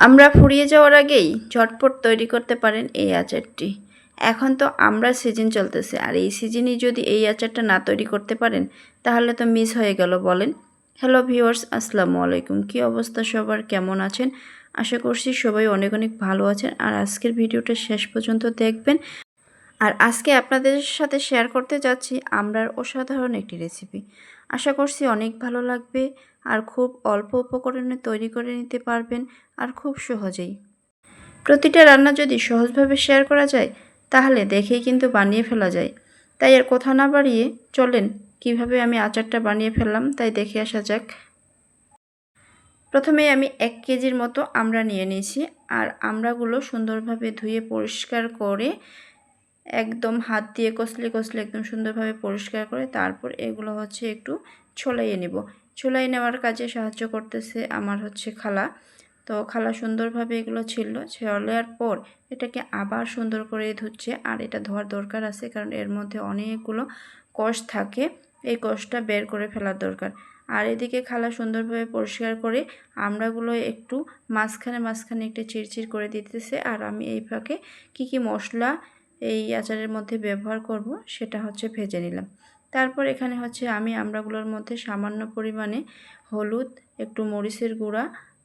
আমরা ফুরিয়ে যাওয়ার আগেই ঝটপট তৈরি করতে পারেন এই আচারটি। এখন তো আমড়ার সিজন চলতেছে, আর এই সিজনে যদি এই আচারটা না তৈরি করতে পারেন তাহলে তো মিস হয়ে গেল বলেন। হ্যালো ভিউয়ার্স, আসসালামু আলাইকুম। কী অবস্থা সবার, কেমন আছেন? আশা করছি সবাই অনেক অনেক ভালো আছেন। আর আজকের ভিডিওটা শেষ পর্যন্ত দেখবেন। আর আজকে আপনাদের সাথে শেয়ার করতে যাচ্ছি আমড়ার অসাধারণ একটি রেসিপি। আশা করছি অনেক ভালো লাগবে, আর খুব অল্প উপকরণে তৈরি করে নিতে পারবেন, আর খুব সহজেই। প্রতিটা রান্না যদি সহজভাবে শেয়ার করা যায় তাহলে দেখেই কিন্তু বানিয়ে ফেলা যায়। তাই আর কথা না বাড়িয়ে চলেন কিভাবে আমি আচারটা বানিয়ে ফেললাম তাই দেখে আসা যাক। প্রথমে আমি 1 কেজির মতো আমড়া নিয়ে নিয়েছি, আর আমড়াগুলো সুন্দরভাবে ধুয়ে পরিষ্কার করে একদম হাত দিয়ে কষলে কষলে একদম সুন্দরভাবে পরিষ্কার করে তারপর এগুলো হচ্ছে একটু ছলাইয়ে নেব। ছলাই নেওয়ার কাজে সাহায্য করতেছে আমার হচ্ছে খালা। তো খালা সুন্দরভাবে এগুলো ছলানোর পর এটাকে আবার সুন্দর করে ধুচ্ছে। আর এটা ধোয়ার দরকার আছে, কারণ এর মধ্যে অনেকগুলো কষ থাকে, এই কষটা বের করে ফেলার দরকার। আর এদিকে খালা সুন্দরভাবে পরিষ্কার করে আমড়াগুলো একটু মাঝখানে একটু চিরচির করে দিতেছে। আর আমি এই ফাঁকে কী মশলা এই আচারের মধ্যে ব্যবহার করব সেটা হচ্ছে ভেজে নিলাম। তারপর এখানে হচ্ছে আমি আমড়াগুলোর মধ্যে সামান্য পরিমাণে হলুদ, একটু মরিচের গুঁড়া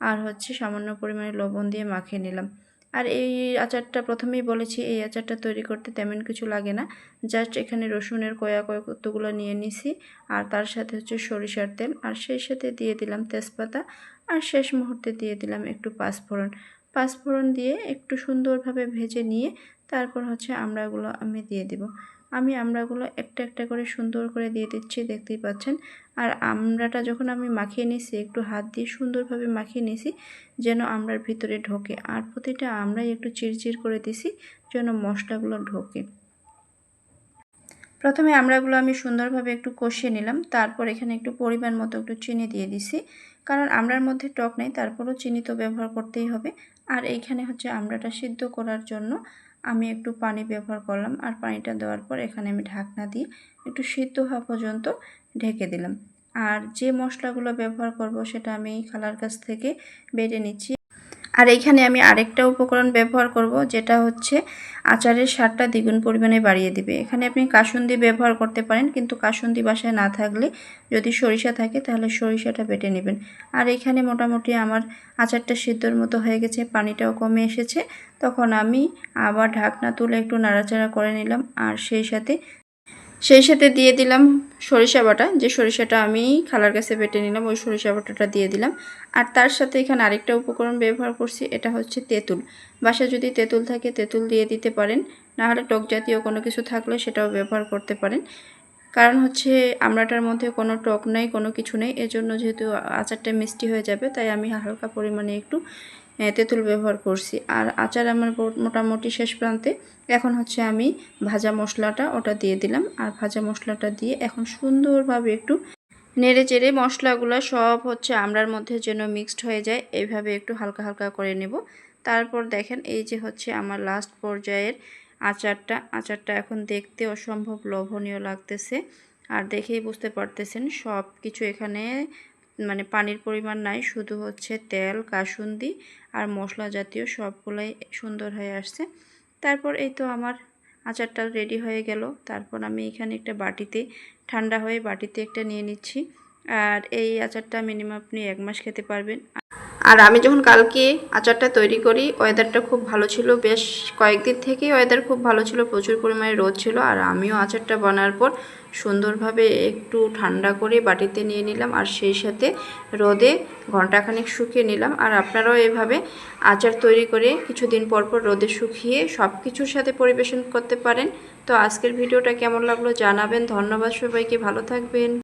আর হচ্ছে সামান্য পরিমাণে লবণ দিয়ে মাখিয়ে নিলাম। আর এই আচারটা প্রথমেই বলেছি, এই আচারটা তৈরি করতে তেমন কিছু লাগে না। জাস্ট এখানে রসুনের কতগুলো নিয়ে নিছি, আর তার সাথে হচ্ছে সরিষার তেল, আর সেই সাথে দিয়ে দিলাম তেজপাতা, আর শেষ মুহূর্তে দিয়ে দিলাম একটু পাঁচফোড়ন দিয়ে একটু সুন্দরভাবে ভেজে নিয়ে তারপর হচ্ছে আমড়াগুলো আমি দিয়ে দিব। আমি আমড়াগুলো একটা একটা করে সুন্দর করে দিয়ে দিচ্ছি, দেখতেই পাচ্ছেন। আর আমড়াটা যখন আমি মাখিয়ে নিছি একটু হাত দিয়ে সুন্দরভাবে মাখিয়ে নিছি যেন আমড়ার ভিতরে ঢোকে, আর প্রতিটা আমড়াই একটু চিরচির করে দিছি যেন মশলাগুলো ঢোকে। প্রথমে আমড়াগুলো আমি সুন্দরভাবে একটু কষিয়ে নিলাম, তারপর এখানে একটু পরিমাণ মতো একটু চিনি দিয়ে দিছি, কারণ আমড়ার মধ্যে টক নেই, তারপরও চিনি তো ব্যবহার করতেই হবে। আর এইখানে হচ্ছে আমড়াটা সিদ্ধ করার জন্য আমি একটু পানি ব্যবহার করলাম, আর পানিটা দেওয়ার পর এখানে আমি ঢাকনা দিয়ে একটু সিদ্ধ হওয়া পর্যন্ত ঢেকে দিলাম। আর যে মশলাগুলো ব্যবহার করব সেটা আমি খালার কাছ থেকে বেটে নিচ্ছি। আর এইখানে আমি আরেকটা উপকরণ ব্যবহার করব, যেটা হচ্ছে আচারের স্বাদটা দ্বিগুণ পরিমাণে বাড়িয়ে দিবে। এখানে আপনি কাসুন্দি ব্যবহার করতে পারেন, কিন্তু কাসুন্দি বাসায় না থাকলে যদি সরিষা থাকে তাহলে সরিষাটা বেটে নেবেন। আর এখানে মোটামুটি আমার আচারটা সিদ্ধর মতো হয়ে গেছে, পানিটাও কমে এসেছে। তখন আমি আবার ঢাকনা তুলে একটু নাড়াচাড়া করে নিলাম, আর সেই সাথে দিয়ে দিলাম সরিষা বাটা, যে সরিষাটা আমি খালার কাছে বেটে নিলাম ওই সরিষা বাটাটা দিয়ে দিলাম। আর তার সাথে এখানে আরেকটা উপকরণ ব্যবহার করছি, এটা হচ্ছে তেঁতুল। বাসায় যদি তেঁতুল থাকে তেঁতুল দিয়ে দিতে পারেন, না হলে টক জাতীয় কোনো কিছু থাকলে সেটাও ব্যবহার করতে পারেন। কারণ হচ্ছে আমড়াটার মধ্যে কোনো টক নেই, কোনো কিছু নেই, এজন্য যেহেতু আচারটা মিষ্টি হয়ে যাবে তাই আমি হালকা পরিমাণে একটু তেঁতুল ব্যবহার করছি। আর আচার আমার মোটামুটি শেষ প্রান্তে। এখন হচ্ছে আমি ভাজা মশলাটা ওটা দিয়ে দিলাম, আর ভাজা মশলাটা দিয়ে এখন সুন্দরভাবে একটু নেড়ে চেড়ে মশলাগুলো সব হচ্ছে আমড়ার মধ্যে যেন মিক্সড হয়ে যায়, এইভাবে একটু হালকা হালকা করে নেব। তারপর দেখেন এই যে হচ্ছে আমার লাস্ট পর্যায়ের আচারটা এখন দেখতে অসম্ভব লোভনীয় লাগতেছে। আর দেখেই বুঝতে পারতেছেন সব কিছু এখানে মানে পানির পরিমাণ নাই, শুধু হচ্ছে তেল, কাসুন্দি আর মশলা জাতীয় সবগুলাই সুন্দর হয়ে আসছে। তারপর এই তো আমার আচারটা রেডি হয়ে গেল। তারপর আমি এখানে একটা বাটিতে, ঠান্ডা হয়ে বাটিতে একটা নিয়ে নিচ্ছি। আর এই আচারটা মিনিমাম আপনি 1 মাস খেতে পারবেন। আর আমি যখন কালকে আচারটা তৈরি করি ওয়েদারটা খুব ভালো ছিল, বেশ কয়েকদিন থেকেই ওয়েদার খুব ভালো ছিল, প্রচুর পরিমাণে রোদ ছিল। আর আমিও আচারটা বানার পর সুন্দরভাবে একটু ঠান্ডা করে বাটিতে নিয়ে নিলাম, আর সেই সাথে রোদে ঘন্টাখানেক শুকিয়ে নিলাম। আর আপনারাও এভাবে আচার তৈরি করে কিছুদিন পর পর রোদে শুকিয়ে সব কিছুর সাথে পরিবেশন করতে পারেন। তো আজকের ভিডিওটা কেমন লাগলো জানাবেন। ধন্যবাদ সবাইকে, ভালো থাকবেন।